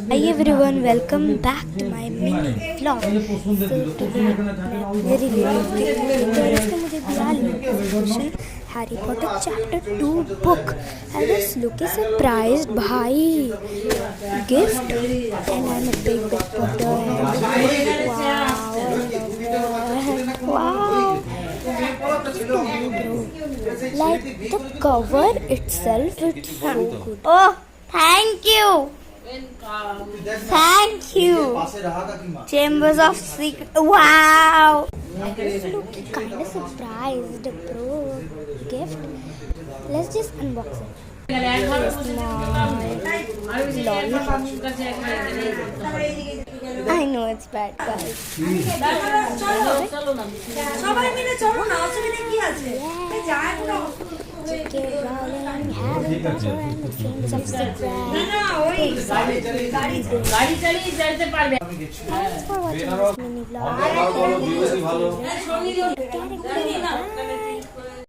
Hi everyone, welcome back to my mini vlog. So today मैं मेरी relative मुझे दिया notification Harry Potter chapter 2 book. I was looking surprised भाई gift and I'm a big Potter and wow. Like the cover itself, it's so good. Oh, thank you. Thank you. Chambers of Secret. Wow. I was looking kind of surprised, bro. Gift. Let's just unbox it. I know it's bad, guys. J.K. Rowling, Harry Potter and the Chambers of Secret. Thanks for watching this mini vlog.